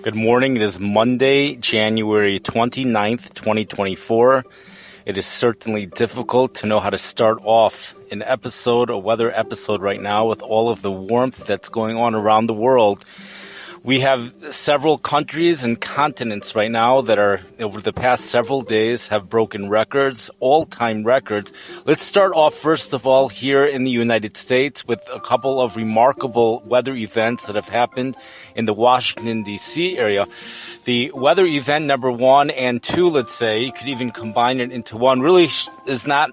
Good morning. It is Monday, January 29th, 2024. It is certainly difficult to know how to start off a weather episode right now with all of the warmth that's going on around the world. We have several countries and continents right now that are, over the past several days, have broken records, all-time records. Let's start off, first of all, here in the United States with a couple of remarkable weather events that have happened in the Washington, D.C. area. The weather event number 1 and 2, let's say, you could even combine it into one, really is not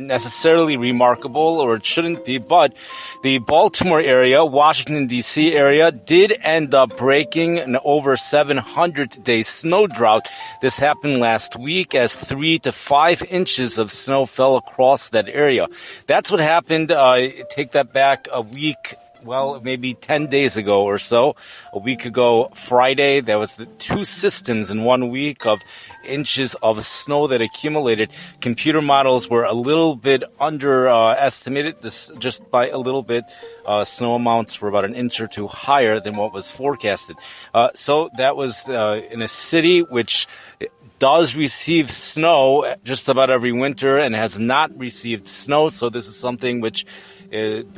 necessarily remarkable, or it shouldn't be, but the Baltimore area, Washington, D.C. area did end up breaking an over 700-day snow drought. This happened last week as 3 to 5 inches of snow fell across that area. That's what happened. Take that back a week. Well, maybe 10 days ago or so. A week ago, Friday, there was the 2 systems in 1 week of inches of snow that accumulated. Computer models were a little bit underestimated, this just by a little bit. Snow amounts were about an inch or 2 higher than what was forecasted. So that was in a city which does receive snow just about every winter and has not received snow. So this is something which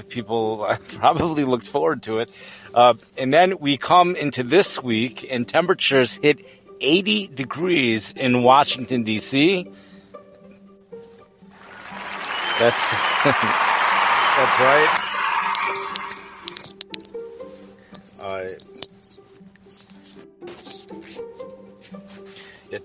people probably looked forward to it. And then we come into this week and temperatures hit 80 degrees in Washington, D.C. That's that's right.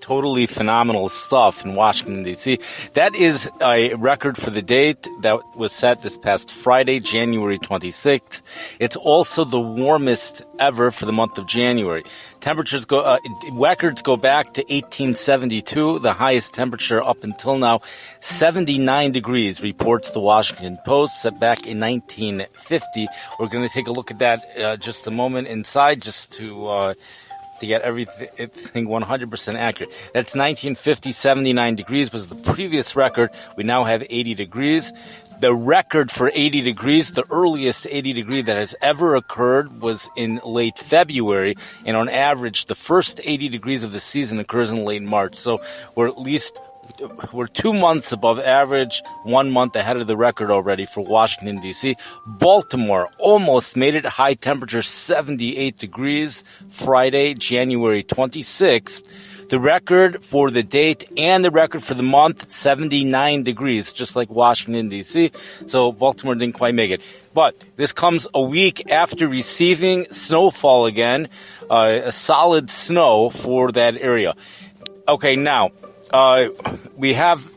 Totally phenomenal stuff in Washington, D.C. That is a record for the date that was set this past Friday, January 26th. It's also the warmest ever for the month of January. Records go back to 1872, the highest temperature up until now, 79 degrees, reports the Washington Post, set back in 1950. We're going to take a look at that just a moment inside, just to get everything 100% accurate. That's 1950, 79 degrees was the previous record. We now have 80 degrees. The record for 80 degrees, the earliest 80 degree that has ever occurred, was in late February. And on average, the first 80 degrees of the season occurs in late March. So we're 2 months above average, 1 month ahead of the record already for Washington, D.C. Baltimore almost made it. High temperature 78 degrees Friday, January 26th. The record for the date and the record for the month, 79 degrees, just like Washington, D.C. So Baltimore didn't quite make it. But this comes a week after receiving snowfall again, a solid snow for that area. Okay, now, we have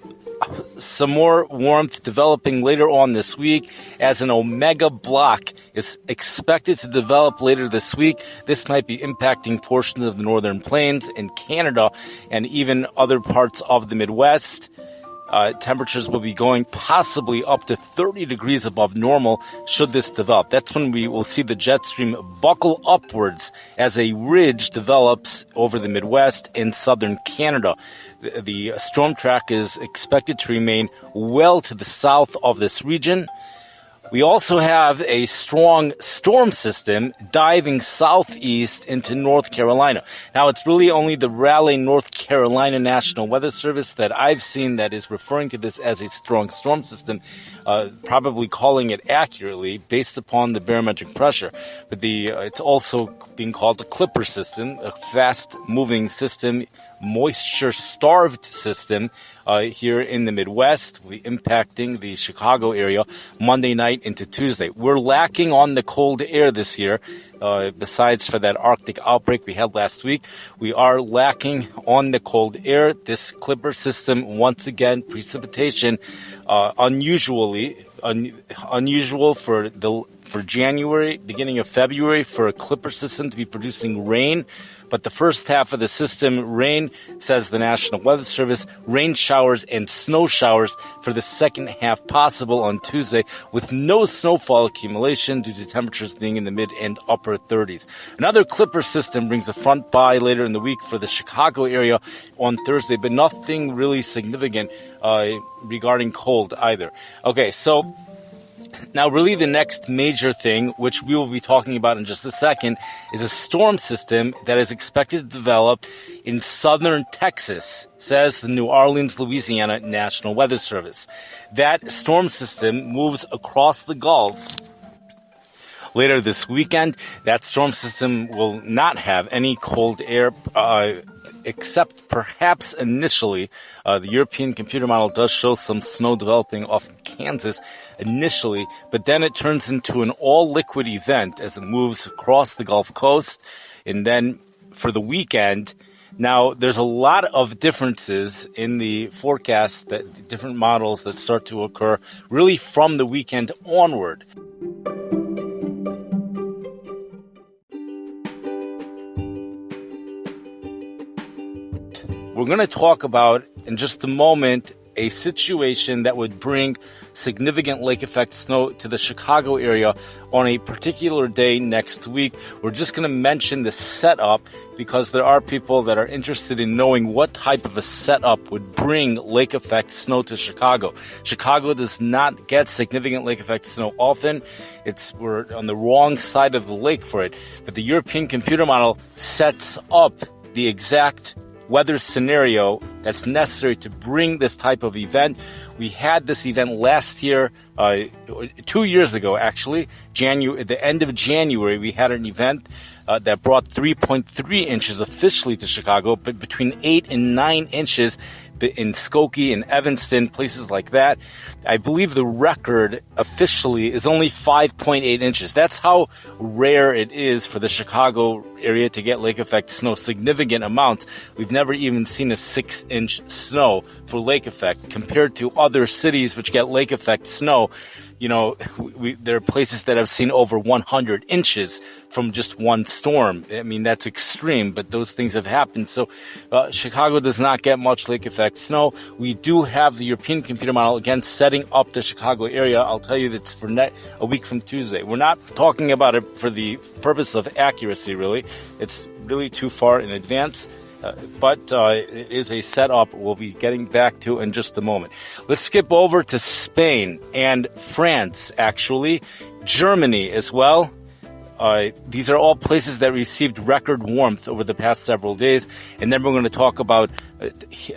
some more warmth developing later on this week as an omega block is expected to develop later this week. This might be impacting portions of the northern plains in Canada and even other parts of the Midwest. Temperatures will be going possibly up to 30 degrees above normal should this develop. That's when we will see the jet stream buckle upwards as a ridge develops over the Midwest and southern Canada. The storm track is expected to remain well to the south of this region. We also have a strong storm system diving southeast into North Carolina. Now, it's really only the Raleigh, North Carolina National Weather Service that I've seen that is referring to this as a strong storm system, probably calling it accurately based upon the barometric pressure. But it's also being called a Clipper system, a fast-moving system, moisture-starved system here in the Midwest, impacting the Chicago area Monday night into Tuesday. We're lacking on the cold air this year. Besides for that Arctic outbreak we had last week, we are lacking on the cold air. This Clipper system, once again, precipitation, unusual for January, beginning of February, for a Clipper system to be producing rain. But the first half of the system, rain, says the National Weather Service, rain showers and snow showers for the second half possible on Tuesday, with no snowfall accumulation due to temperatures being in the mid and upper 30s. Another Clipper system brings a front by later in the week for the Chicago area on Thursday, but nothing really significant regarding cold either. Okay, so Now, really the next major thing, which we will be talking about in just a second, is a storm system that is expected to develop in southern Texas, says the New Orleans, Louisiana National Weather Service. That storm system moves across the Gulf later this weekend. That storm system will not have any cold air, except perhaps initially. The European computer model does show some snow developing off Kansas initially, but then it turns into an all-liquid event as it moves across the Gulf Coast. And then for the weekend, now there's a lot of differences in the forecast, that the different models that start to occur really from the weekend onward. We're going to talk about, in just a moment, a situation that would bring significant lake effect snow to the Chicago area on a particular day next week. We're just going to mention the setup because there are people that are interested in knowing what type of a setup would bring lake effect snow to Chicago. Chicago does not get significant lake effect snow often. We're on the wrong side of the lake for it. But the European computer model sets up the exact weather scenario that's necessary to bring this type of event. We had this event last year, 2 years ago actually, at the end of January, we had an event that brought 3.3 inches officially to Chicago, but between 8 and 9 inches in Skokie and Evanston, places like that. I believe the record officially is only 5.8 inches. That's how rare it is for the Chicago area to get lake effect snow, significant amounts. We've never even seen a 6-inch snow for lake effect compared to other cities which get lake effect snow. You know, there are places that have seen over 100 inches from just one storm. I mean, that's extreme, but those things have happened. So Chicago does not get much lake effect snow. We do have the European computer model, again, setting up the Chicago area. I'll tell you that's for a week from Tuesday. We're not talking about it for the purpose of accuracy, really. It's really too far in advance. But it is a setup we'll be getting back to in just a moment. Let's skip over to Spain and France, actually. Germany as well. These are all places that received record warmth over the past several days. And then we're going to talk about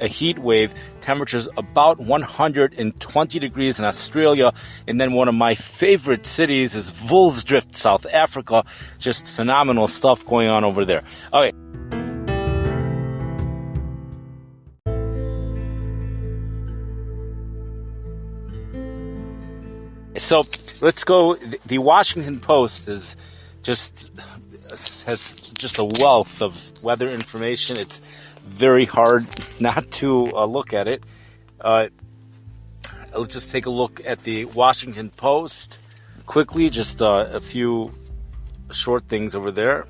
a heat wave, temperatures about 120 degrees in Australia. And then one of my favorite cities is Woolsdrift, South Africa. Just phenomenal stuff going on over there. Okay. So let's go. The Washington Post has just a wealth of weather information. It's very hard not to look at it. Let's just take a look at the Washington Post quickly. Just a few short things over there.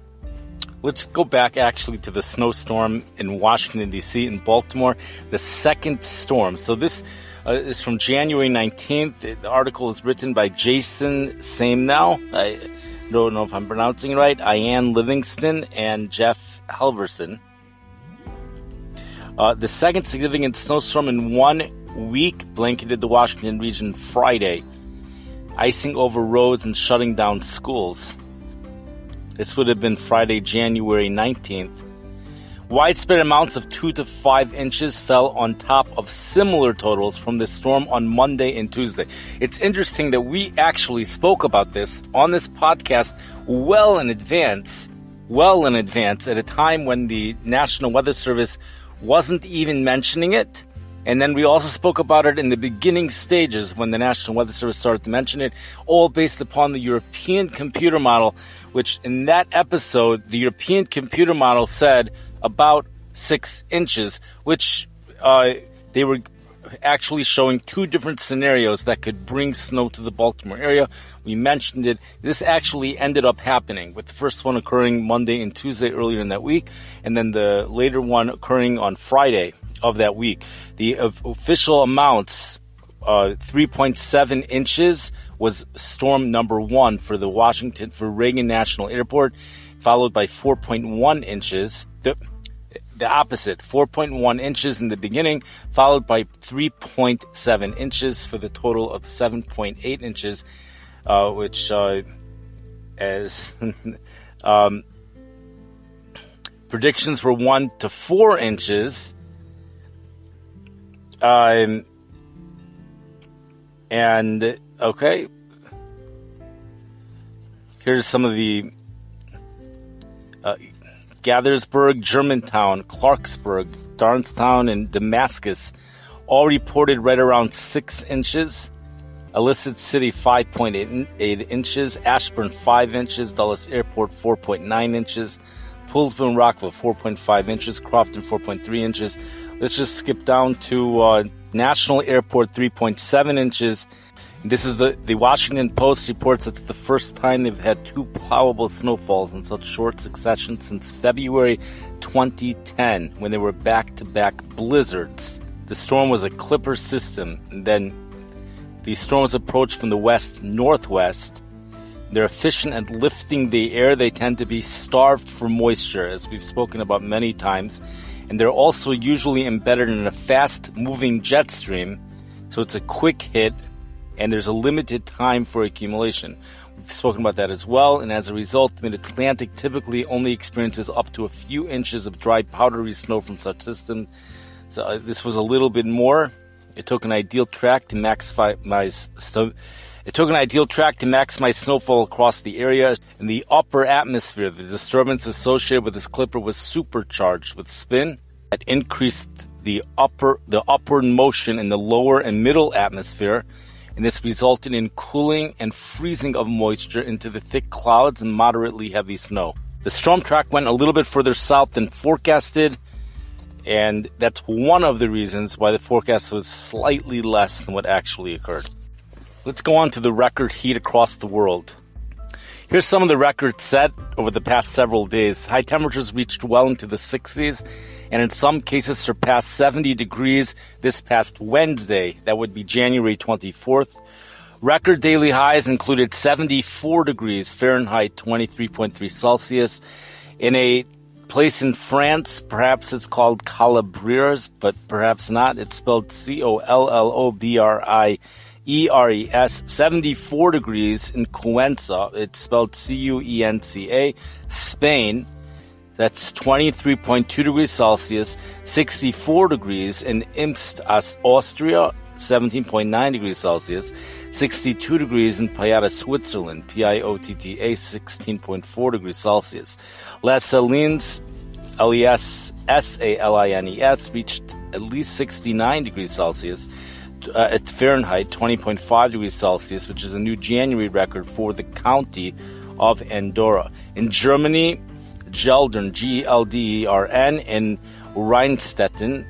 Let's go back actually to the snowstorm in Washington, D.C. and Baltimore, the second storm. So this is from January 19th. The article is written by Jason Samenow. I don't know if I'm pronouncing it right. Ian Livingston and Jeff Halverson. The second significant snowstorm in 1 week blanketed the Washington region Friday, icing over roads and shutting down schools. This would have been Friday, January 19th. Widespread amounts of 2 to 5 inches fell on top of similar totals from the storm on Monday and Tuesday. It's interesting that we actually spoke about this on this podcast well in advance, at a time when the National Weather Service wasn't even mentioning it. And then we also spoke about it in the beginning stages when the National Weather Service started to mention it, all based upon the European computer model, which in that episode, the European computer model said about 6 inches, which they were actually showing two different scenarios that could bring snow to the Baltimore area. We mentioned it. This actually ended up happening, with the first one occurring Monday and Tuesday earlier in that week, and then the later one occurring on Friday of that week. The official amounts, 3.7 inches was storm number 1 for Reagan National Airport, followed by 4.1 inches. The opposite, 4.1 inches in the beginning, followed by 3.7 inches for the total of 7.8 inches which as predictions were 1 to 4 inches. And okay, here's some of the Gaithersburg, Germantown, Clarksburg, Darnestown, and Damascus all reported right around 6 inches. Illicit City 5.8 inches, Ashburn 5 inches, Dulles Airport 4.9 inches, Poolesville and Rockville 4.5 inches, Crofton 4.3 inches. Let's just skip down to National Airport 3.7 inches. This is the Washington Post reports it's the first time they've had 2 plowable snowfalls in such short succession since February 2010, when there were back-to-back blizzards. The storm was a clipper system, and then the storms approach from the west-northwest. They're efficient at lifting the air. They tend to be starved for moisture, as we've spoken about many times. And they're also usually embedded in a fast-moving jet stream, so it's a quick hit, and there's a limited time for accumulation. We've spoken about that as well, and as a result, the Mid-Atlantic typically only experiences up to a few inches of dry, powdery snow from such systems. So this was a little bit more. It took an ideal track to maximize snowfall across the area. In the upper atmosphere, the disturbance associated with this clipper was supercharged with spin that increased the upward motion in the lower and middle atmosphere, and this resulted in cooling and freezing of moisture into the thick clouds and moderately heavy snow. The storm track went a little bit further south than forecasted, and that's one of the reasons why the forecast was slightly less than what actually occurred. Let's go on to the record heat across the world. Here's some of the records set over the past several days. High temperatures reached well into the 60s, and in some cases surpassed 70 degrees this past Wednesday. That would be January 24th. Record daily highs included 74 degrees Fahrenheit, 23.3 Celsius. In a place in France, perhaps it's called Calabriers, but perhaps not. It's spelled Collobbries. 74 degrees in Cuenca. It's spelled Cuenca, Spain. That's 23.2 degrees Celsius. 64 degrees in Imst, Austria. 17.9 degrees Celsius. 62 degrees in Piotta, Switzerland. Piotta, 16.4 degrees Celsius. Les Salines, Salines, reached at least 69 degrees Celsius. At Fahrenheit, 20.5 degrees Celsius, which is a new January record for the county of Andorra. In Germany, Geldern, Geldern, and Rheinstetten,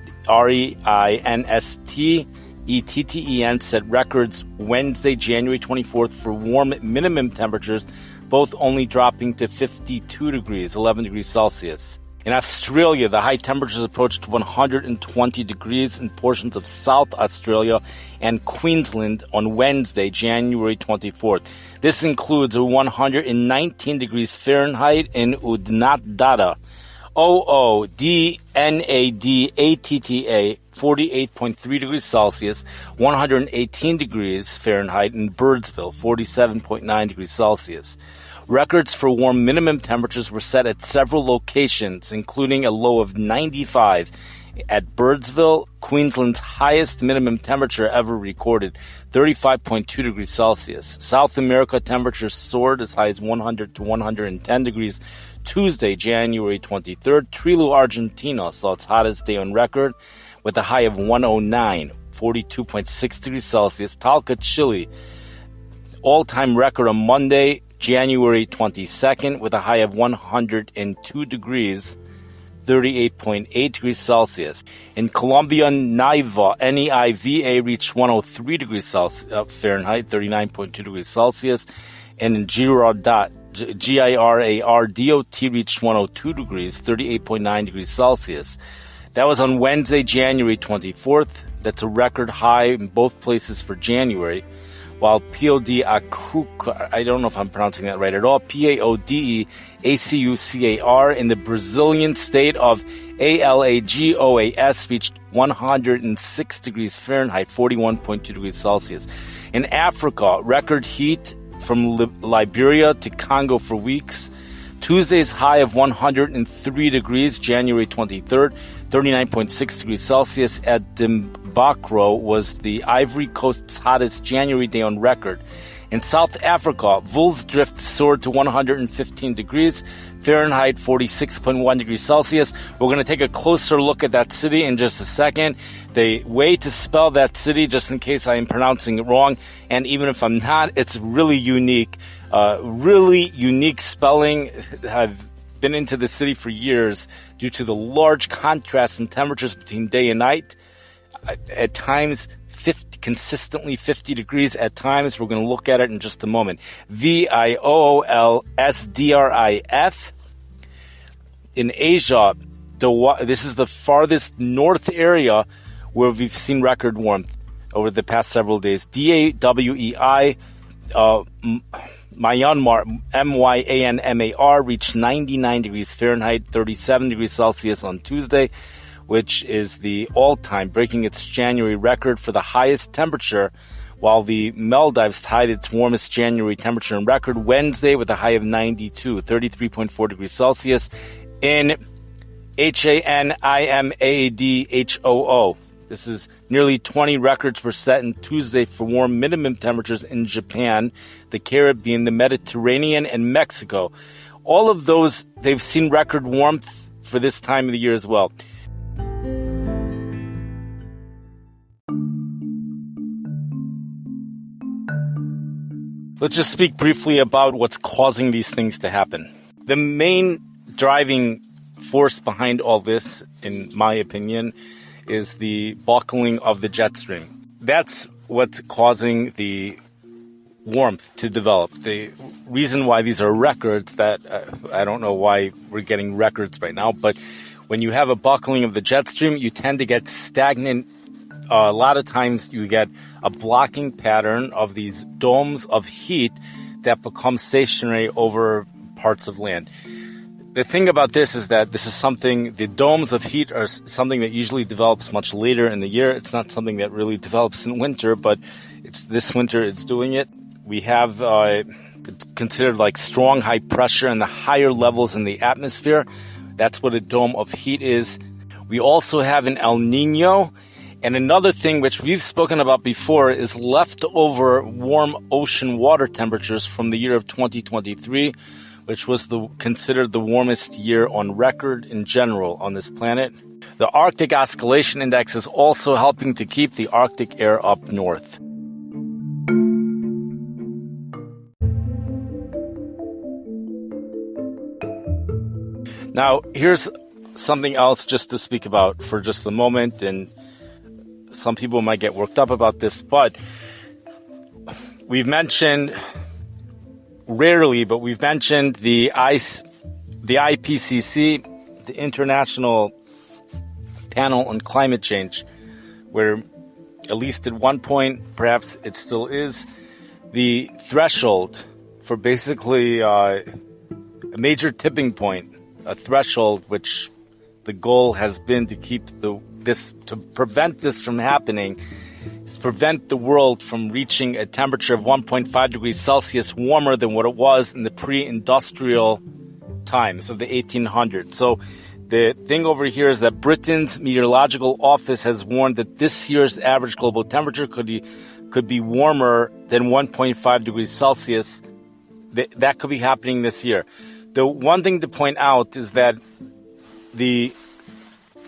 Reinstetten, set records Wednesday, January 24th for warm minimum temperatures, both only dropping to 52 degrees, 11 degrees Celsius. In Australia, the high temperatures approached 120 degrees in portions of South Australia and Queensland on Wednesday, January 24th. This includes 119 degrees Fahrenheit in Oodnadatta, Oodnadatta, 48.3 degrees Celsius, 118 degrees Fahrenheit in Birdsville, 47.9 degrees Celsius. Records for warm minimum temperatures were set at several locations, including a low of 95 at Birdsville, Queensland's highest minimum temperature ever recorded, 35.2 degrees Celsius. South America temperatures soared as high as 100 to 110 degrees Tuesday, January 23rd. Trelew, Argentina saw its hottest day on record with a high of 109, 42.6 degrees Celsius. Talca, Chile, all-time record on Monday, January 22nd, with a high of 102 degrees, 38.8 degrees Celsius. In Colombia, Neiva, reached 103 degrees Fahrenheit, 39.2 degrees Celsius. And in Girardot, Girardot reached 102 degrees, 38.9 degrees Celsius. That was on Wednesday, January 24th. That's a record high in both places for January. While Podeacucar, I don't know if I'm pronouncing that right at all, Podeacucar in the Brazilian state of Alagoas reached 106 degrees Fahrenheit, 41.2 degrees Celsius. In Africa, record heat from Liberia to Congo for weeks. Tuesday's high of 103 degrees, January 23rd, 39.6 degrees Celsius at Dimbakro was the Ivory Coast's hottest January day on record. In South Africa, Woolsdrift soared to 115 degrees, Fahrenheit 46.1 degrees Celsius. We're going to take a closer look at that city in just a second. The way to spell that city, just in case I am pronouncing it wrong, and even if I'm not, it's really unique. Really unique spelling. I've been into the city for years due to the large contrast in temperatures between day and night. At times, consistently 50 degrees at times. We're going to look at it in just a moment. Violsdrif. In Asia, this is the farthest north area where we've seen record warmth over the past several days. DAWEI, Myanmar, Myanmar, reached 99 degrees Fahrenheit, 37 degrees Celsius on Tuesday, which is the all-time, breaking its January record for the highest temperature, while the Maldives tied its warmest January temperature on record Wednesday with a high of 92, 33.4 degrees Celsius in Hanimadhoo. This is nearly 20 records were set in Tuesday for warm minimum temperatures in Japan, the Caribbean, the Mediterranean, and Mexico. All of those, they've seen record warmth for this time of the year as well. Let's just speak briefly about what's causing these things to happen. The main driving force behind all this, in my opinion, is the buckling of the jet stream. That's what's causing the warmth to develop. The reason why these are records, that I don't know why we're getting records right now, but when you have a buckling of the jet stream, you tend to get stagnant. A lot of times you get a blocking pattern of these domes of heat that become stationary over parts of land. The thing about this is that this is something, the domes of heat are something that usually develops much later in the year. It's not something that really develops in winter, but this winter it's doing it. We have it's considered like strong high pressure and the higher levels in the atmosphere. That's what a dome of heat is. We also have an El Nino. And another thing which we've spoken about before is leftover warm ocean water temperatures from the year of 2023, which was considered the warmest year on record in general on this planet. The Arctic Oscillation Index is also helping to keep the Arctic air up north. Now, here's something else just to speak about for just a moment, and some people might get worked up about this, but we've mentioned the IPCC, the International Panel on Climate Change, where at least at one point, perhaps it still is, the threshold for basically a major tipping point, a threshold which the goal has been to keep to prevent this from happening, is prevent the world from reaching a temperature of 1.5 degrees Celsius warmer than what it was in the pre-industrial times of the 1800s. So the thing over here is that Britain's meteorological office has warned that this year's average global temperature could be warmer than 1.5 degrees Celsius. That could be happening this year. The one thing to point out is that the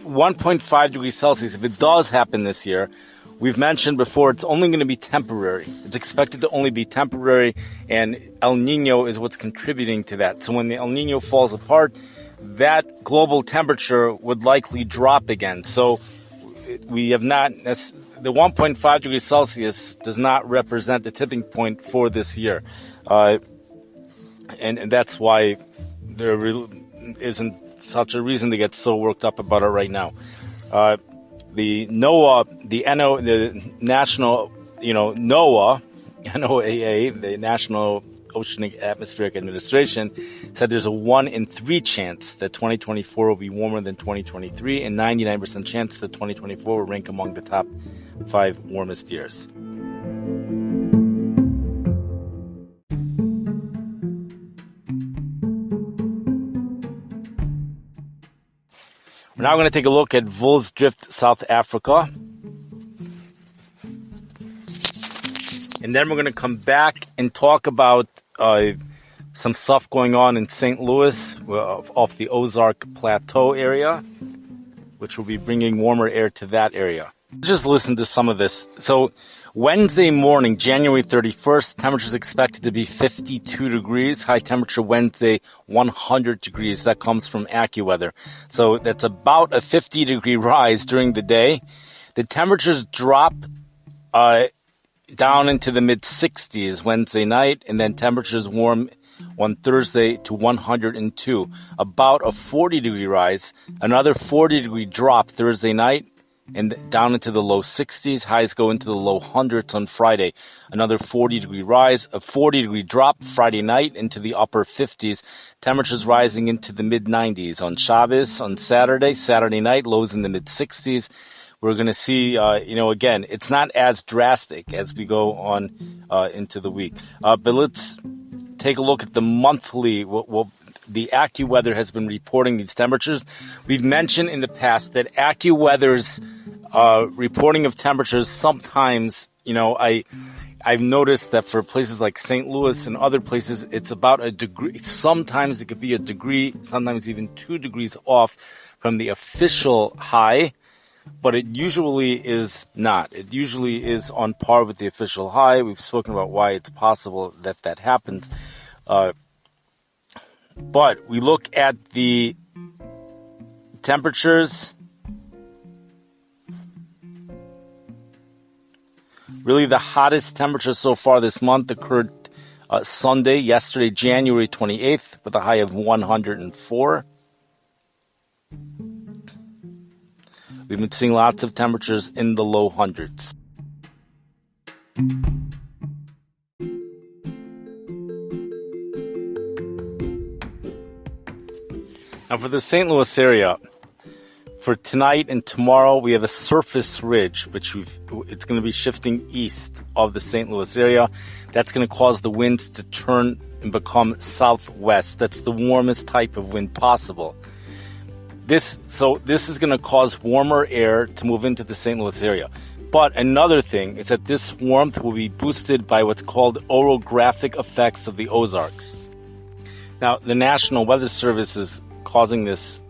1.5 degrees Celsius, if it does happen this year, we've mentioned before, it's only going to be temporary. It's expected to only be temporary, and El Nino is what's contributing to that. So when the El Nino falls apart, that global temperature would likely drop again. So we have not, the 1.5 degrees Celsius does not represent the tipping point for this year. And that's why there isn't such a reason to get so worked up about it right now. The NOAA, the National, NOAA, the National Oceanic Atmospheric Administration, said there's a 1 in 3 chance that 2024 will be warmer than 2023, and 99% chance that 2024 will rank among the top 5 warmest years. We're now going to take a look at Voldsdrift, South Africa. And then we're going to come back and talk about some stuff going on in St. Louis off the Ozark Plateau area, which will be bringing warmer air to that area. Just listen to some of this. So Wednesday morning, January 31st, temperature is expected to be 52 degrees. High temperature Wednesday, 100 degrees. That comes from AccuWeather. So that's about a 50-degree rise during the day. The temperatures drop down into the mid-60s Wednesday night, and then temperatures warm on Thursday to 102. About a 40-degree rise. Another 40-degree drop Thursday night, and down into the low 60s. Highs go into the low hundreds on Friday. Another 40-degree rise, a 40-degree drop Friday night into the upper 50s. Temperatures rising into the mid-90s on Shabbos, on Saturday night, lows in the mid-60s. We're going to see, again, it's not as drastic as we go on into the week. But let's take a look at the monthly, the AccuWeather has been reporting these temperatures. We've mentioned in the past that AccuWeather's reporting of temperatures sometimes, I've noticed that for places like St. Louis and other places, it's about a degree. Sometimes it could be a degree, sometimes even 2 degrees off from the official high, but it usually is not. It usually is on par with the official high. We've spoken about why it's possible that that happens. But we look at the temperatures. Really, the hottest temperature so far this month occurred Sunday, yesterday, January 28th, with a high of 104. We've been seeing lots of temperatures in the low hundreds. Now for the St. Louis area, for tonight and tomorrow, we have a surface ridge, which it's going to be shifting east of the St. Louis area. That's going to cause the winds to turn and become southwest. That's the warmest type of wind possible. This is going to cause warmer air to move into the St. Louis area. But another thing is that this warmth will be boosted by what's called orographic effects of the Ozarks. Now, the National Weather Service is calling this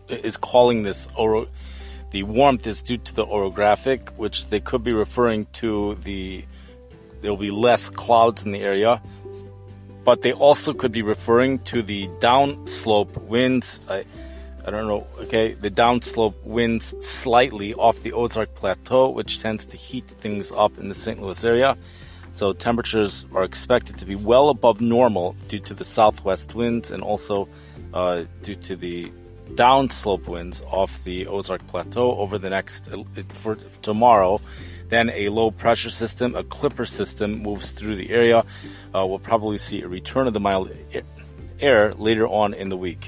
the warmth is due to the orographic, which they could be referring to there'll be less clouds in the area, but they also could be referring to the downslope winds. I don't know, okay, the downslope winds slightly off the Ozark Plateau, which tends to heat things up in the St. Louis area. So temperatures are expected to be well above normal due to the southwest winds and also due to the downslope winds off the Ozark Plateau over the next, for tomorrow. Then a low pressure system, a clipper system moves through the area. We'll probably see a return of the mild air later on in the week.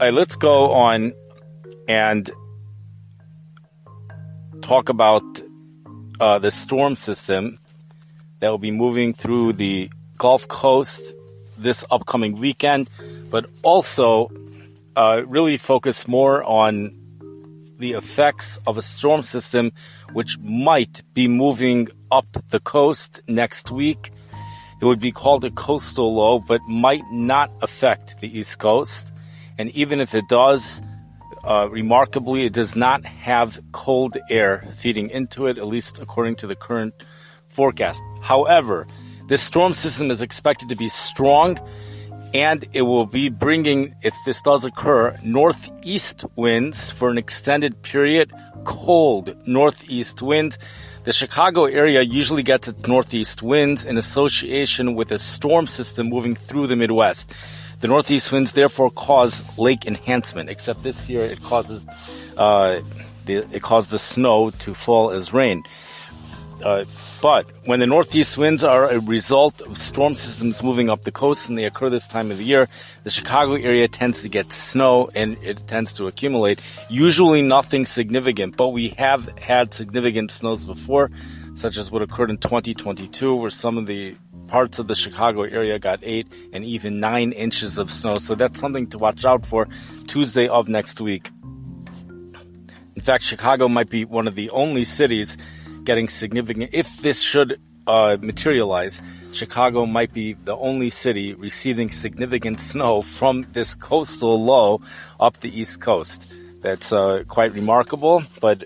All right, let's go on and talk about the storm system that will be moving through the Gulf Coast this upcoming weekend, but also really focus more on the effects of a storm system which might be moving up the coast next week. It would be called a coastal low, but might not affect the East Coast. And even if it does, remarkably, it does not have cold air feeding into it, at least according to the current forecast. However, this storm system is expected to be strong, and it will be bringing, if this does occur, northeast winds for an extended period, cold northeast winds. The Chicago area usually gets its northeast winds in association with a storm system moving through the Midwest. The northeast winds therefore cause lake enhancement, except this year it caused the snow to fall as rain. But when the northeast winds are a result of storm systems moving up the coast and they occur this time of the year, the Chicago area tends to get snow and it tends to accumulate. Usually nothing significant, but we have had significant snows before, such as what occurred in 2022, where some of the parts of the Chicago area got 8 and even 9 inches of snow. So that's something to watch out for Tuesday of next week. In fact, Chicago might be one of the only cities getting significant, if this should materialize, Chicago might be the only city receiving significant snow from this coastal low up the East Coast. That's quite remarkable, but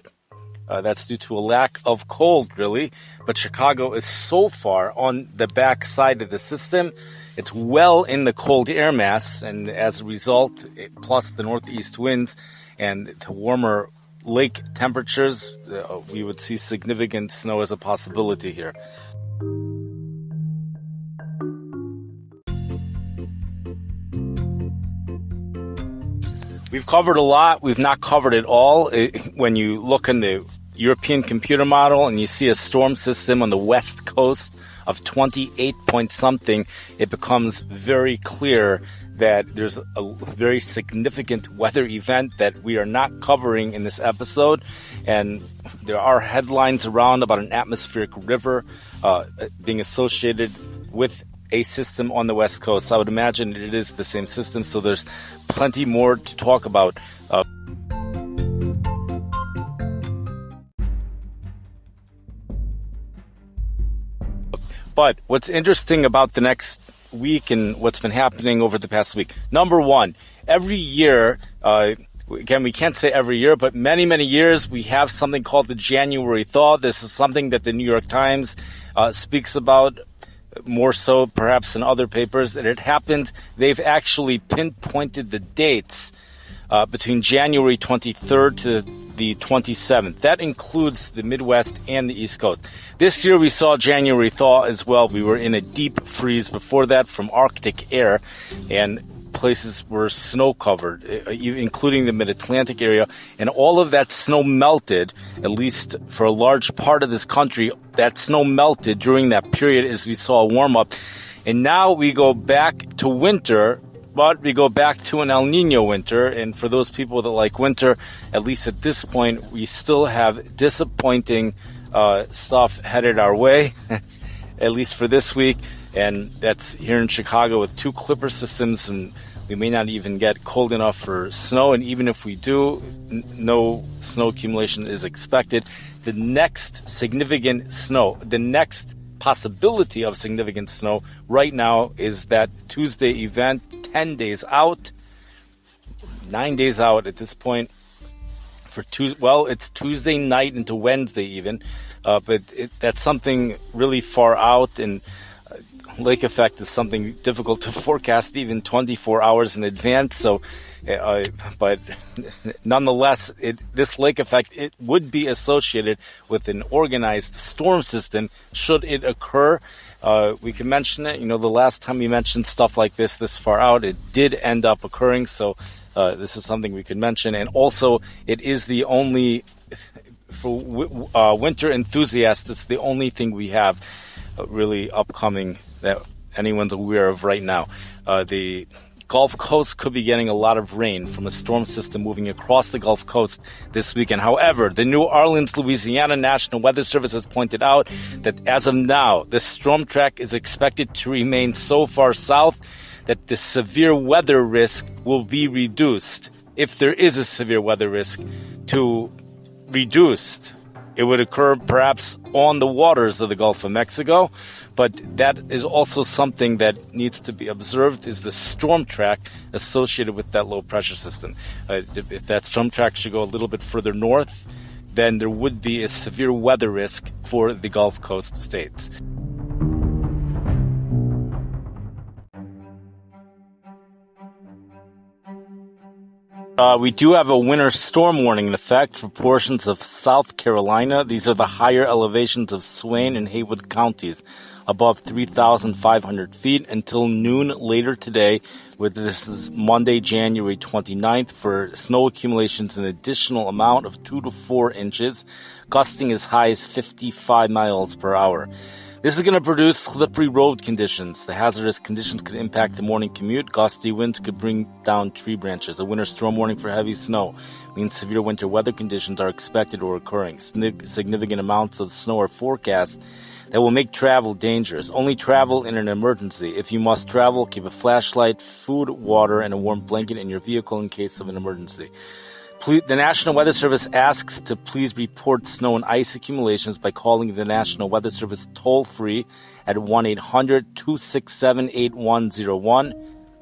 that's due to a lack of cold, really. But Chicago is so far on the back side of the system. It's well in the cold air mass, and as a result, plus the northeast winds and the warmer lake temperatures, we would see significant snow as a possibility here. We've covered a lot. We've not covered it all. When you look in the European computer model and you see a storm system on the west coast of 28 point something, it becomes very clear that there's a very significant weather event that we are not covering in this episode. And there are headlines around about an atmospheric river being associated with a system on the west coast. I would imagine it is the same system, so there's plenty more to talk about. But what's interesting about the next week and what's been happening over the past week, number one, every year, again, we can't say every year, but many, many years, we have something called the January thaw. This is something that the New York Times speaks about more so perhaps than other papers, that it happens. They've actually pinpointed the dates between January 23rd to the 27th. That includes the Midwest and the East Coast. This year we saw January thaw as well. We were in a deep freeze before that from Arctic air, and places were snow covered, including the mid-Atlantic area, and all of that snow melted, at least for a large part of this country. That snow melted during that period as we saw a warm-up. And now we go back to winter, but we go back to an El Nino winter. And for those people that like winter, at least at this point, we still have disappointing stuff headed our way, at least for this week. And that's here in Chicago with 2 Clipper systems, and we may not even get cold enough for snow. And even if we do, no snow accumulation is expected. The next significant snow, the next possibility of significant snow right now is that Tuesday event, 10 days out, 9 days out at this point. It's Tuesday night into Wednesday even, but that's something really far out, and lake effect is something difficult to forecast even 24 hours in advance. So, but nonetheless, this lake effect, it would be associated with an organized storm system should it occur. We can mention it. The last time we mentioned stuff like this far out, it did end up occurring. So this is something we could mention. And also, it is the only, for winter enthusiasts, it's the only thing we have really upcoming that anyone's aware of right now. The Gulf Coast could be getting a lot of rain from a storm system moving across the Gulf Coast this weekend. However, the New Orleans, Louisiana National Weather Service has pointed out that as of now, the storm track is expected to remain so far south that the severe weather risk will be reduced. If there is a severe weather risk, to reduced, it would occur perhaps on the waters of the Gulf of Mexico. But that is also something that needs to be observed, is the storm track associated with that low pressure system. If that storm track should go a little bit further north, then there would be a severe weather risk for the Gulf Coast states. We do have a winter storm warning in effect for portions of South Carolina. These are the higher elevations of Swain and Haywood counties, above 3,500 feet until noon later today. This is Monday, January 29th, for snow accumulations an additional amount of 2 to 4 inches, gusting as high as 55 miles per hour. This is going to produce slippery road conditions. The hazardous conditions could impact the morning commute. Gusty winds could bring down tree branches. A winter storm warning for heavy snow means severe winter weather conditions are expected or occurring. Significant amounts of snow are forecast that will make travel dangerous. Only travel in an emergency. If you must travel, keep a flashlight, food, water, and a warm blanket in your vehicle in case of an emergency. The National Weather Service asks to please report snow and ice accumulations by calling the National Weather Service toll-free at 1-800-267-8101.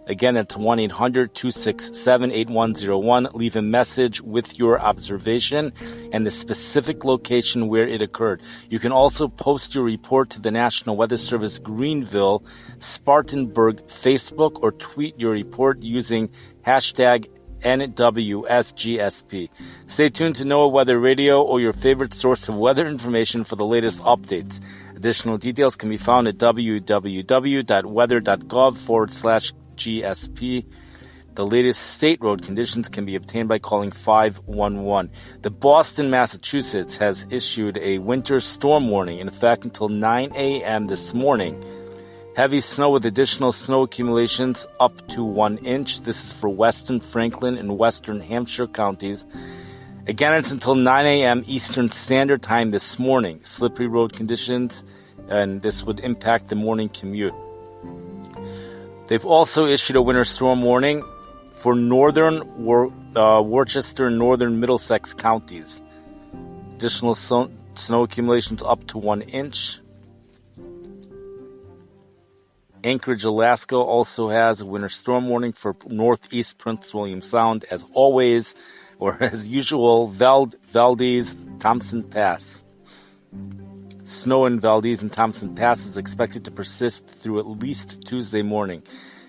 Again, that's 1-800-267-8101. Leave a message with your observation and the specific location where it occurred. You can also post your report to the National Weather Service Greenville, Spartanburg Facebook, or tweet your report using hashtag NWSGSP. Stay tuned to NOAA Weather Radio or your favorite source of weather information for the latest updates. Additional details can be found at www.weather.gov/GSP. The latest state road conditions can be obtained by calling 511. The Boston, Massachusetts has issued a winter storm warning in effect until 9 a.m. this morning. Heavy snow with additional snow accumulations up to 1 inch. This is for western Franklin and western Hampshire counties. Again, it's until 9 a.m. Eastern Standard Time this morning. Slippery road conditions, and this would impact the morning commute. They've also issued a winter storm warning for northern Worcester and northern Middlesex counties. Additional snow accumulations up to 1 inch. Anchorage, Alaska also has a winter storm warning for northeast Prince William Sound, as always, or as usual, Valdez, Thompson Pass. Snow in Valdez and Thompson Pass is expected to persist through at least Tuesday morning.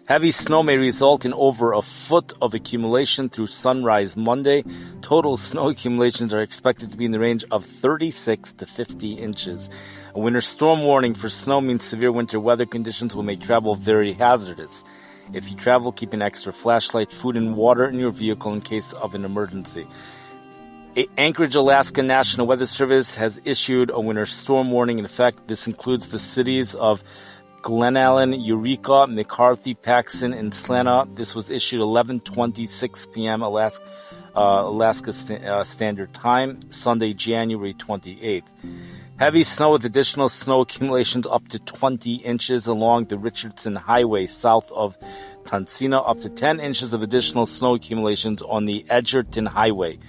Heavy snow may result in over a foot of accumulation through sunrise Monday. Total snow accumulations are expected to be in the range of 36 to 50 inches. A winter storm warning for snow means severe winter weather conditions will make travel very hazardous. If you travel, keep an extra flashlight, food, and water in your vehicle in case of an emergency. Anchorage, Alaska National Weather Service has issued a winter storm warning. In effect, this includes the cities of Glen Allen, Eureka, McCarthy, Paxton, and Slana. This was issued 11:26 p.m. Alaska Standard Time, Sunday, January 28th. Heavy snow with additional snow accumulations up to 20 inches along the Richardson Highway south of Tonsina, up to 10 inches of additional snow accumulations on the Edgerton Highway.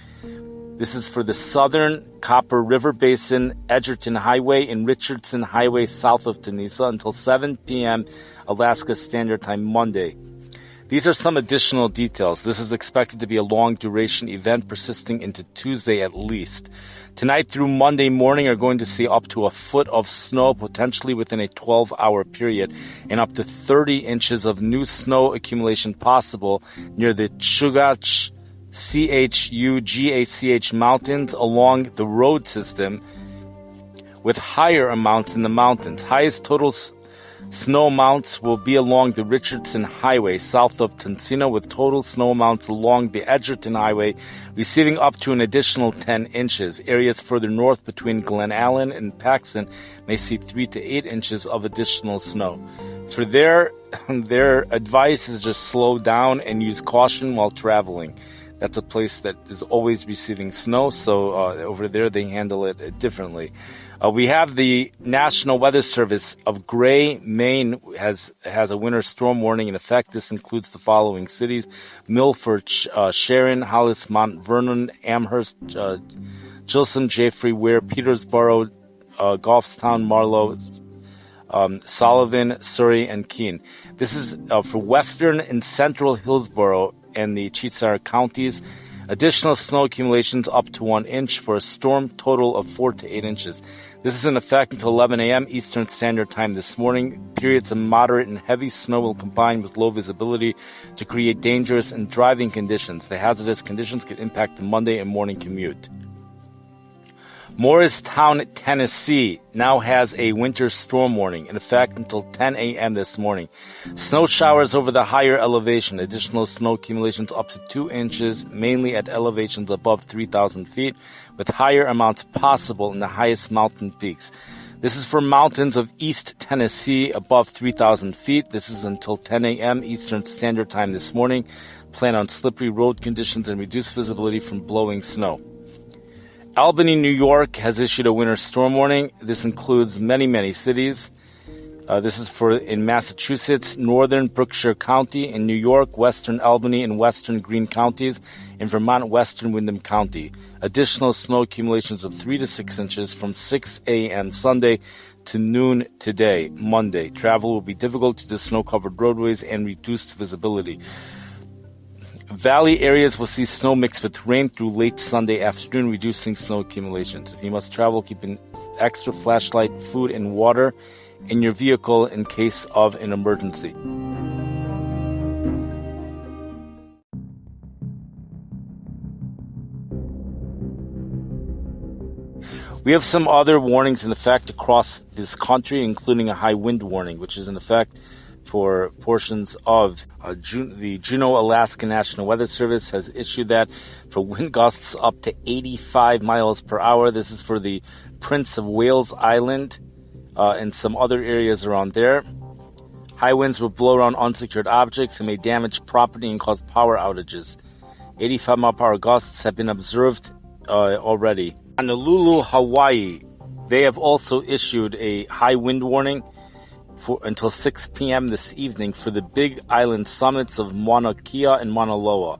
This is for the southern Copper River Basin, Edgerton Highway, and Richardson Highway south of Tennessee until 7 p.m. Alaska Standard Time Monday. These are some additional details. This is expected to be a long-duration event persisting into Tuesday at least. Tonight through Monday morning are going to see up to a foot of snow, potentially within a 12-hour period, and up to 30 inches of new snow accumulation possible near the Chugach, CHUGACH mountains along the road system, with higher amounts in the mountains. Highest total snow amounts will be along the Richardson Highway south of Tonsina, with total snow amounts along the Edgerton Highway receiving up to an additional 10 inches. Areas further north between Glen Allen and Paxton may see 3 to 8 inches of additional snow. For their advice is just slow down and use caution while traveling. That's a place that is always receiving snow, so over there they handle it differently. We have the National Weather Service of Gray, Maine, has a winter storm warning in effect. This includes the following cities: Milford, Sharon, Hollis, Mount Vernon, Amherst, Gilsum, Jeffrey, Ware, Petersboro, Goffstown, Marlow, Sullivan, Surrey, and Keene. This is for western and central Hillsborough and the Cheatsar counties. Additional snow accumulations up to 1 inch for a storm total of 4 to 8 inches. This is in effect until 11 a.m. Eastern Standard Time this morning. Periods of moderate and heavy snow will combine with low visibility to create dangerous and driving conditions. The hazardous conditions could impact the Monday and morning commute. Morristown, Tennessee now has a winter storm warning in effect until 10 a.m. this morning. Snow showers over the higher elevation. Additional snow accumulations up to 2 inches, mainly at elevations above 3,000 feet, with higher amounts possible in the highest mountain peaks. This is for mountains of East Tennessee above 3,000 feet. This is until 10 a.m. Eastern Standard Time this morning. Plan on slippery road conditions and reduced visibility from blowing snow. Albany, New York has issued a winter storm warning. This includes many cities. This is in Massachusetts, northern Berkshire County, in New York, western Albany, and western Greene counties, in Vermont, western Windham County. Additional snow accumulations of 3 to 6 inches from 6 a.m. Sunday to noon today, Monday. Travel will be difficult due to snow-covered roadways and reduced visibility. Valley areas will see snow mixed with rain through late Sunday afternoon, reducing snow accumulations. If you must travel, keep an extra flashlight, food, and water in your vehicle in case of an emergency. We have some other warnings in effect across this country, including a high wind warning, which is in effect for portions of the Juneau, Alaska National Weather Service has issued that for wind gusts up to 85 miles per hour. This is for the Prince of Wales Island and some other areas around there. High winds will blow around unsecured objects and may damage property and cause power outages. 85 mile per hour gusts have been observed already. Honolulu, Hawaii, they have also issued a high wind warning until 6 p.m. this evening for the Big Island summits of Mauna Kea and Mauna Loa.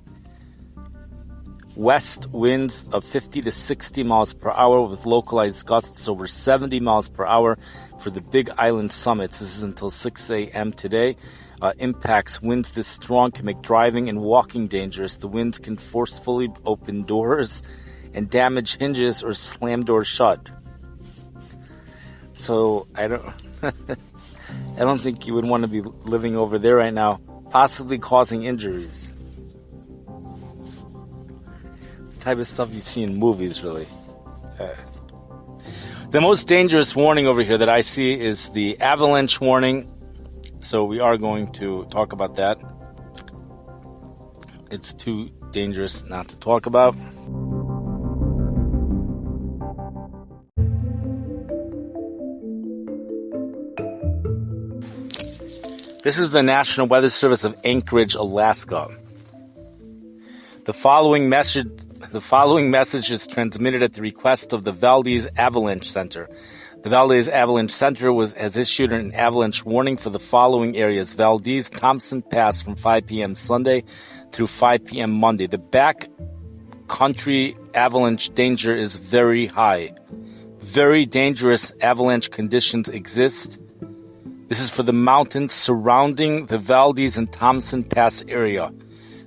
West winds of 50 to 60 miles per hour with localized gusts over 70 miles per hour for the Big Island summits. This is until 6 a.m. today. Impacts winds this strong can make driving and walking dangerous. The winds can forcefully open doors and damage hinges or slam doors shut. So I don't think you would want to be living over there right now, possibly causing injuries. The type of stuff you see in movies, really. The most dangerous warning over here that I see is the avalanche warning. So we are going to talk about that. It's too dangerous not to talk about. This is the National Weather Service of Anchorage, Alaska. The following message is transmitted at the request of the Valdez Avalanche Center. The Valdez Avalanche Center has issued an avalanche warning for the following areas: Valdez, Thompson Pass from 5 p.m. Sunday through 5 p.m. Monday. The back country avalanche danger is very high. Very dangerous avalanche conditions exist. This is for the mountains surrounding the Valdez and Thompson Pass area.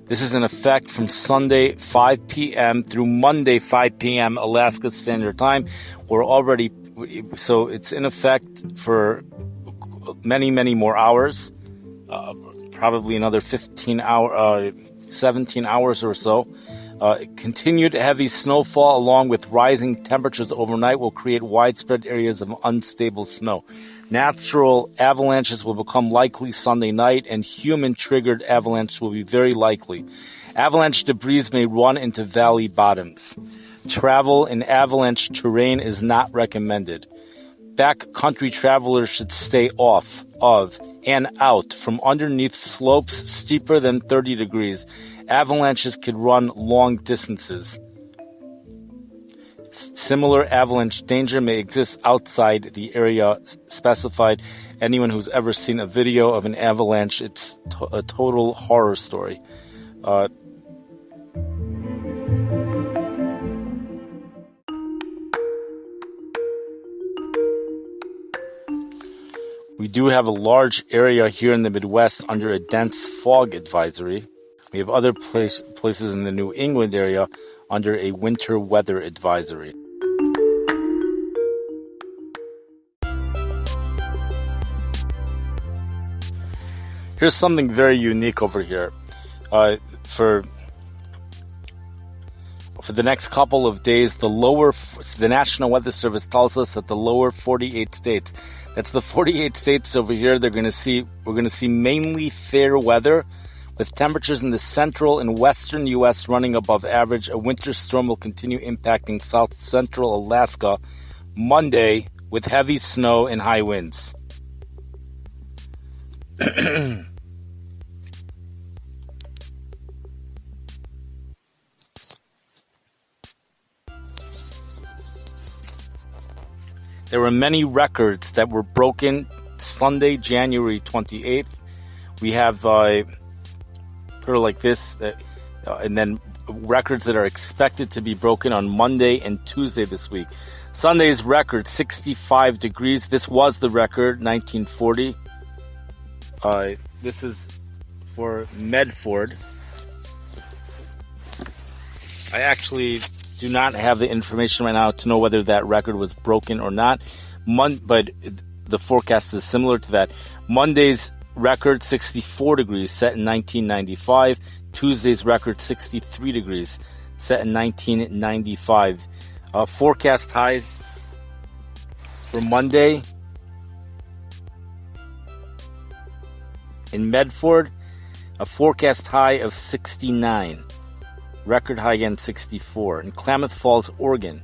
This is in effect from Sunday 5 p.m. through Monday 5 p.m. Alaska Standard Time. So it's in effect for many more hours, probably another 17 hours or so. Continued heavy snowfall along with rising temperatures overnight will create widespread areas of unstable snow. Natural avalanches will become likely Sunday night, and human-triggered avalanches will be very likely. Avalanche debris may run into valley bottoms. Travel in avalanche terrain is not recommended. Backcountry travelers should stay off of and out from underneath slopes steeper than 30 degrees. Avalanches could run long distances. Similar avalanche danger may exist outside the area specified. Anyone who's ever seen a video of an avalanche, it's a total horror story. We do have a large area here in the Midwest under a dense fog advisory. We have other places in the New England area under a winter weather advisory. Here's something very unique over here. For the next couple of days, the National Weather Service tells us that the lower 48 states, that's the 48 states over here, we're going to see mainly fair weather with temperatures in the central and western U.S. running above average. A winter storm will continue impacting south central Alaska Monday with heavy snow and high winds. There were many records that were broken Sunday, January 28th. We have, put it like this, and then records that are expected to be broken on Monday and Tuesday this week. Sunday's record, 65 degrees. This was the record, 1940. This is for Medford. I actually do not have the information right now to know whether that record was broken or not. But the forecast is similar to that. Monday's record, 64 degrees, set in 1995. Tuesday's record, 63 degrees, set in 1995. Forecast highs for Monday in Medford, a forecast high of 69. Record high again, 64. In Klamath Falls, Oregon,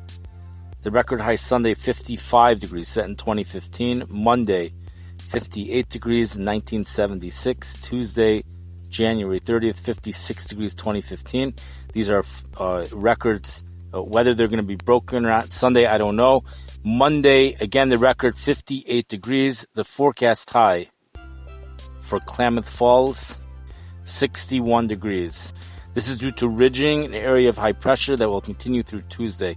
the record high Sunday, 55 degrees, set in 2015. Monday, 58 degrees, 1976. Tuesday, January 30th, 56 degrees, 2015. These are records. Whether they're going to be broken or not, Sunday, I don't know. Monday, again, the record, 58 degrees. The forecast high for Klamath Falls, 61 degrees. This is due to ridging, an area of high pressure that will continue through Tuesday.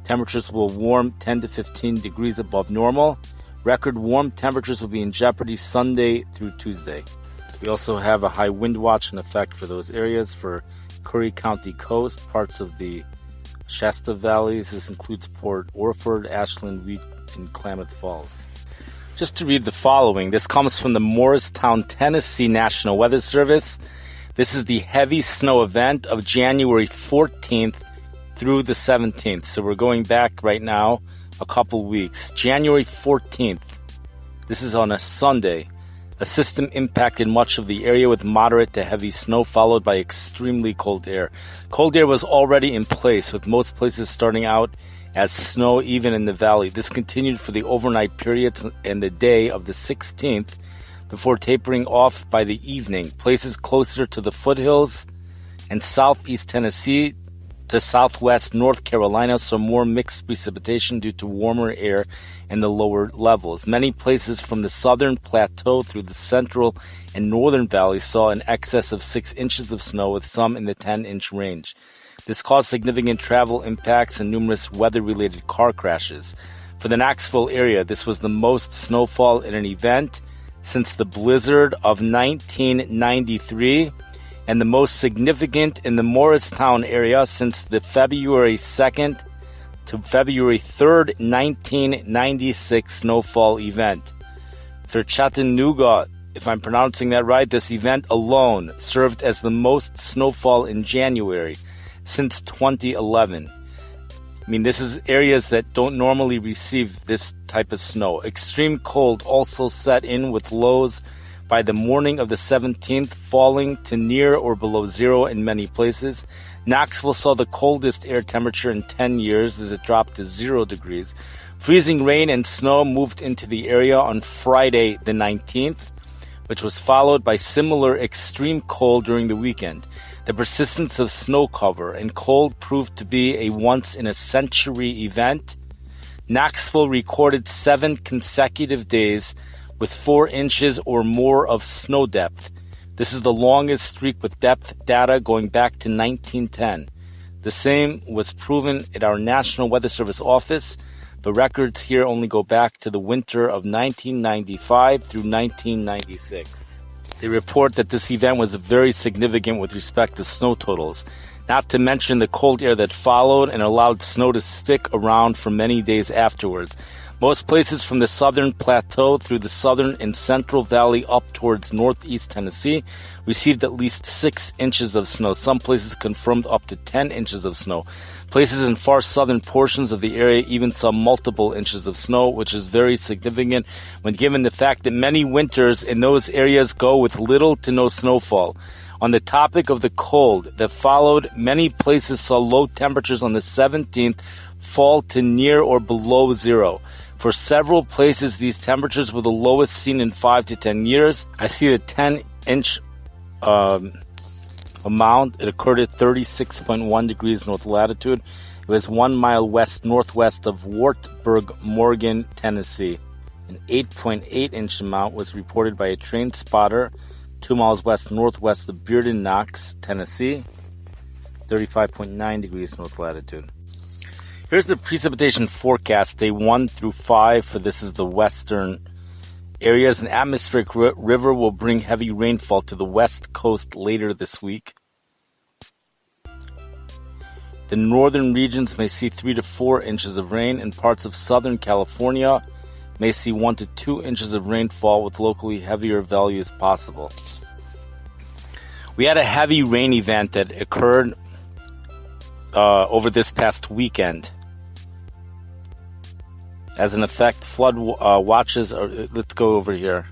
Temperatures will warm 10 to 15 degrees above normal. Record warm temperatures will be in jeopardy Sunday through Tuesday. We also have a high wind watch in effect for those areas for Curry County coast, parts of the Shasta valleys. This includes Port Orford, Ashland, Wheat, and Klamath Falls. Just to read the following, this comes from the Morristown, Tennessee National Weather Service. This is the heavy snow event of January 14th through the 17th. So we're going back right now a couple weeks. January 14th, this is on a Sunday. A system impacted much of the area with moderate to heavy snow, followed by extremely cold air. Cold air was already in place, with most places starting out as snow even in the valley. This continued for the overnight periods and the day of the 16th, before tapering off by the evening. Places closer to the foothills and southeast Tennessee to southwest North Carolina saw more mixed precipitation due to warmer air in the lower levels. Many places from the southern plateau through the central and northern valleys saw an excess of 6 inches of snow, with some in the 10-inch range. This caused significant travel impacts and numerous weather-related car crashes. For the Knoxville area, this was the most snowfall in an event since the blizzard of 1993, and the most significant in the Morristown area since the February 2nd to February 3rd, 1996 snowfall event. For Chattanooga, if I'm pronouncing that right, this event alone served as the most snowfall in January since 2011. I mean, this is areas that don't normally receive this type of snow. Extreme cold also set in, with lows by the morning of the 17th falling to near or below zero in many places. Knoxville saw the coldest air temperature in 10 years as it dropped to 0 degrees. Freezing rain and snow moved into the area on Friday the 19th, which was followed by similar extreme cold during the weekend. The persistence of snow cover and cold proved to be a once-in-a-century event. Knoxville recorded 7 consecutive days with 4 inches or more of snow depth. This is the longest streak with depth data going back to 1910. The same was proven at our National Weather Service office, but records here only go back to the winter of 1995 through 1996. They report that this event was very significant with respect to snow totals, not to mention the cold air that followed and allowed snow to stick around for many days afterwards. Most places from the southern plateau through the southern and central valley up towards northeast Tennessee received at least 6 inches of snow. Some places confirmed up to 10 inches of snow. Places in far southern portions of the area even saw multiple inches of snow, which is very significant when given the fact that many winters in those areas go with little to no snowfall. On the topic of the cold that followed, many places saw low temperatures on the 17th fall to near or below zero. For several places, these temperatures were the lowest seen in 5 to 10 years. I see the 10-inch amount. It occurred at 36.1 degrees north latitude. It was 1 mile west-northwest of Wartburg, Morgan, Tennessee. An 8.8-inch amount was reported by a train spotter 2 miles west-northwest of Bearden Knox, Tennessee. 35.9 degrees north latitude. Here's the precipitation forecast, day 1 through 5, for this is the western areas. An atmospheric river will bring heavy rainfall to the west coast later this week. The northern regions may see 3 to 4 inches of rain, and parts of southern California may see 1 to 2 inches of rainfall with locally heavier values possible. We had a heavy rain event that occurred over this past weekend. As an effect, flood watches are, let's go over here.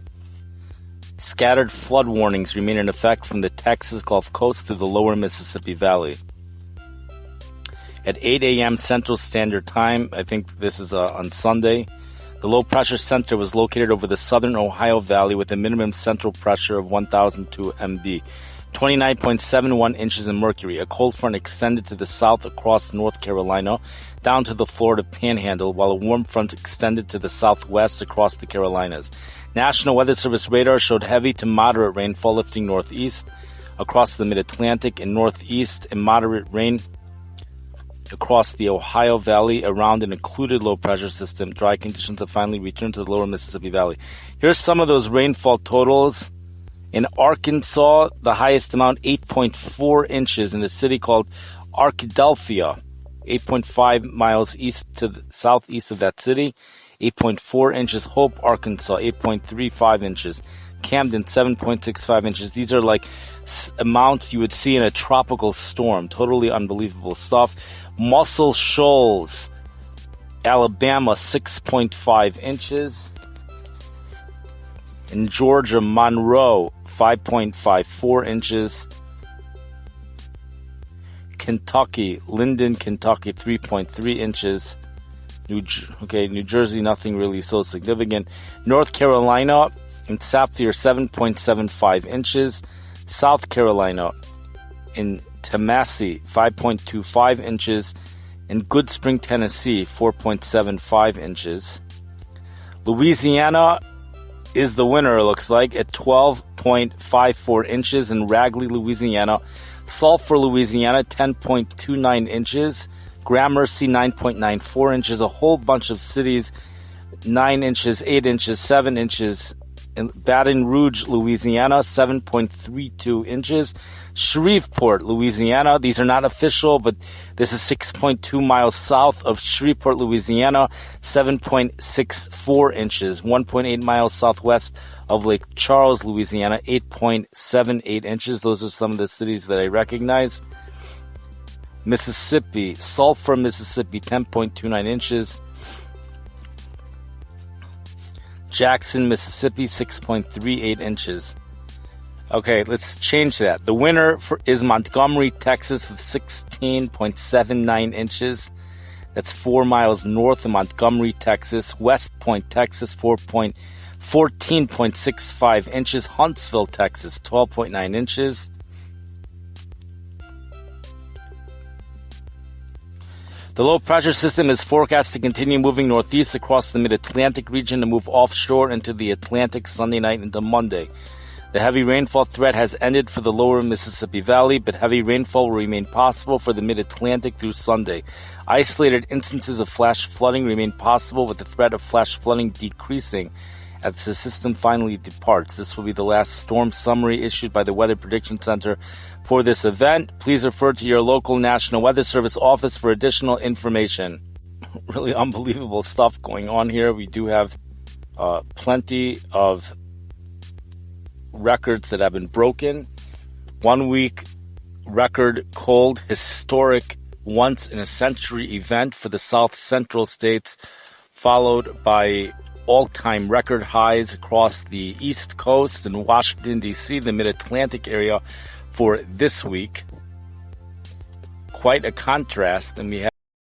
Scattered flood warnings remain in effect from the Texas Gulf Coast to the lower Mississippi Valley. At 8 a.m. Central Standard Time, I think this is on Sunday, the low pressure center was located over the southern Ohio Valley with a minimum central pressure of 1,002 MB. 29.71 inches in mercury. A cold front extended to the south across North Carolina down to the Florida Panhandle, while a warm front extended to the southwest across the Carolinas. National Weather Service radar showed heavy to moderate rainfall lifting northeast across the mid-Atlantic and northeast, and moderate rain across the Ohio Valley around an included low-pressure system. Dry conditions have finally returned to the lower Mississippi Valley. Here's some of those rainfall totals. In Arkansas, the highest amount, 8.4 inches in a city called Arkadelphia, 8.5 miles east to the southeast of that city. 8.4 inches. Hope, Arkansas, 8.35 inches. Camden, 7.65 inches. These are like amounts you would see in a tropical storm. Totally unbelievable stuff. Muscle Shoals, Alabama, 6.5 inches. In Georgia, Monroe, 5.54 inches. Kentucky, Linden, Kentucky, 3.3 inches. New Jersey, nothing really so significant. North Carolina, in Sapphire, 7.75 inches. South Carolina, in Tallahassee, 5.25 inches. In Goodspring, Tennessee, 4.75 inches. Louisiana is the winner, it looks like, at 12.54 inches in Ragley, Louisiana. Sulphur, Louisiana, 10.29 inches. Gramercy, 9.94 inches. A whole bunch of cities, 9 inches, 8 inches, 7 inches. In Baton Rouge, Louisiana, 7.32 inches. Shreveport, Louisiana. These are not official, but this is 6.2 miles south of Shreveport, Louisiana, 7.64 inches. 1.8 miles southwest of Lake Charles, Louisiana, 8.78 inches. Those are some of the cities that I recognize. Mississippi, Sulphur, Mississippi, 10.29 inches. Jackson, Mississippi, 6.38 inches. Okay, let's change that. The winner is Montgomery, Texas, with 16.79 inches. That's 4 miles north of Montgomery, Texas. West Point, Texas, 14.65 inches. Huntsville, Texas, 12.9 inches. The low-pressure system is forecast to continue moving northeast across the mid-Atlantic region and move offshore into the Atlantic Sunday night into Monday. The heavy rainfall threat has ended for the lower Mississippi Valley, but heavy rainfall will remain possible for the mid-Atlantic through Sunday. Isolated instances of flash flooding remain possible, with the threat of flash flooding decreasing as the system finally departs. This will be the last storm summary issued by the Weather Prediction Center for this event. Please refer to your local National Weather Service office for additional information. Really unbelievable stuff going on here. We do have plenty of records that have been broken. 1 week record cold, historic, once in a century event for the South Central states, followed by all-time record highs across the East Coast and Washington, D.C., the Mid-Atlantic area for this week. Quite a contrast, and we have